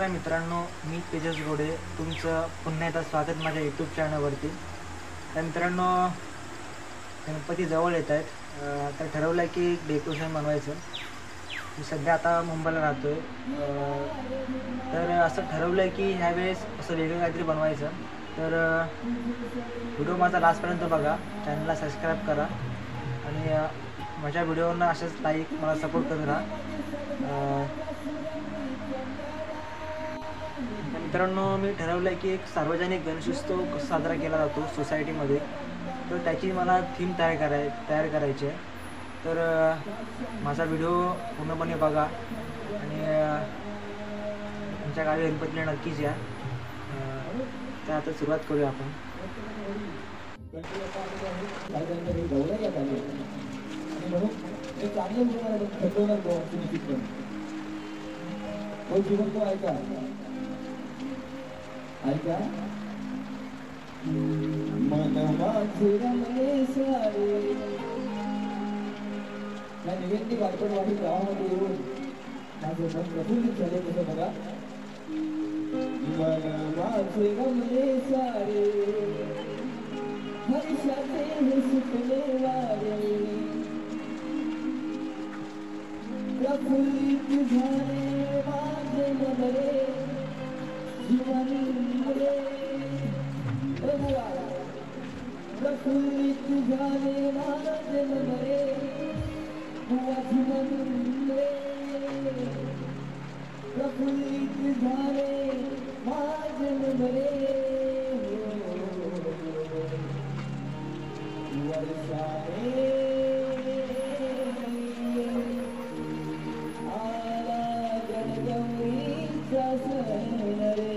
नमस्कार मित्रांनो, मी तेजस गोडे तुमचं पुन्हा एकदा स्वागत माझ्या यूट्यूब चॅनलवरती. तर मित्रांनो, गणपती जवळ येत आहेत. तर ठरवलं आहे की डेकोरेशन बनवायचं. मी सध्या आता मुंबईला राहतो आहे. तर असं ठरवलं आहे की ह्यावेळेस असं वेगळं काहीतरी बनवायचं. तर व्हिडिओ माझा लास्टपर्यंत बघा, चॅनलला सबस्क्राईब करा आणि माझ्या व्हिडिओवरनं अशाच लाईक मला सपोर्ट करत राहा. मित्रांनो, मी ठरवलं आहे की एक सार्वजनिक गणेशोत्सव कसा साजरा केला जातो सोसायटीमध्ये, तर त्याची मला थीम तयार करायची आहे. तर माझा व्हिडिओ पूर्णपणे बघा आणि तुमच्या गावी गणपतीला नक्कीच या. तर आता सुरुवात करूया आपण. ऐका मनमाचे रमले सारे या निवेदित बालपणवाडी गावामध्ये येऊन माझं मन प्रफुल्लित झाले. कसं बघा, मनमाचे रमले सारे हर्षाचे हे सुटले वारे प्रफुल्लित झाले माझे मन रे जीवनी रे प्रफुल्लित झाले माझे मन रे जीवनी रे प्रफुल्लित झाले माझे मन रे वर्षाने आला गणगौरीचा सण रे.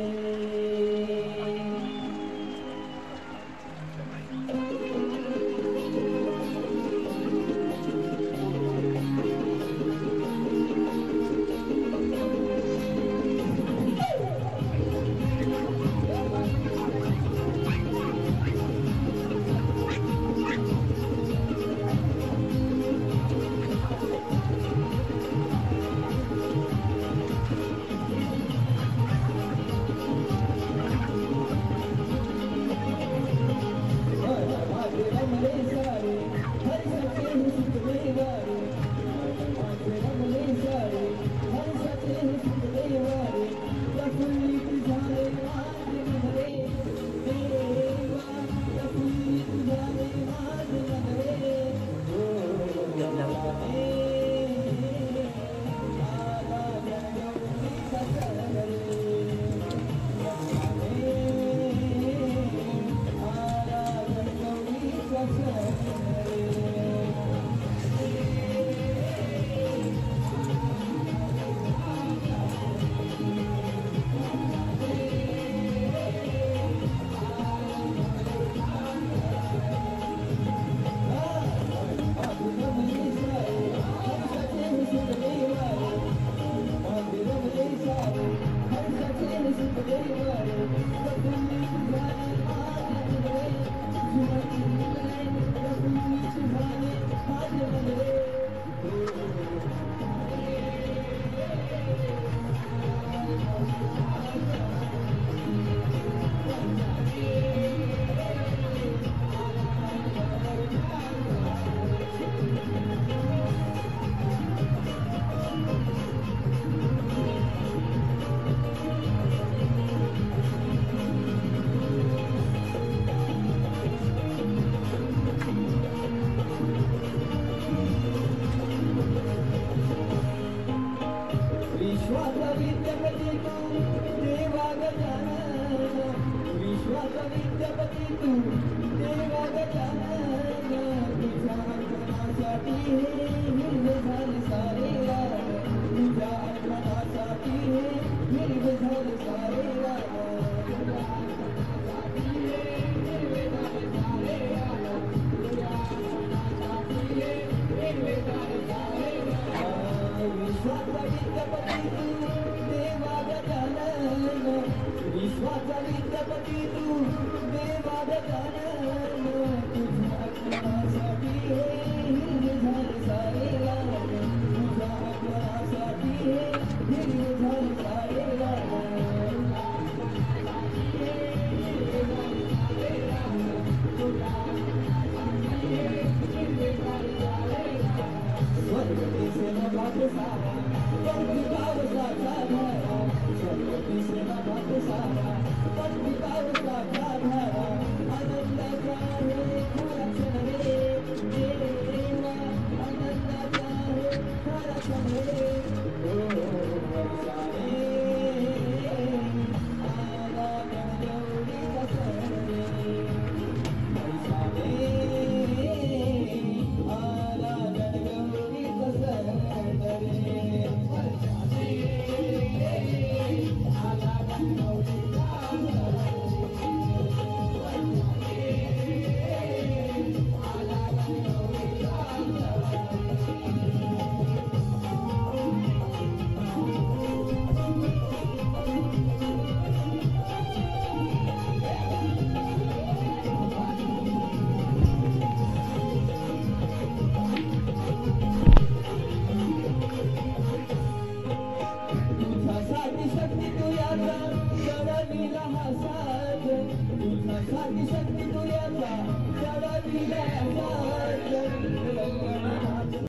शक्ती तुझ्याचा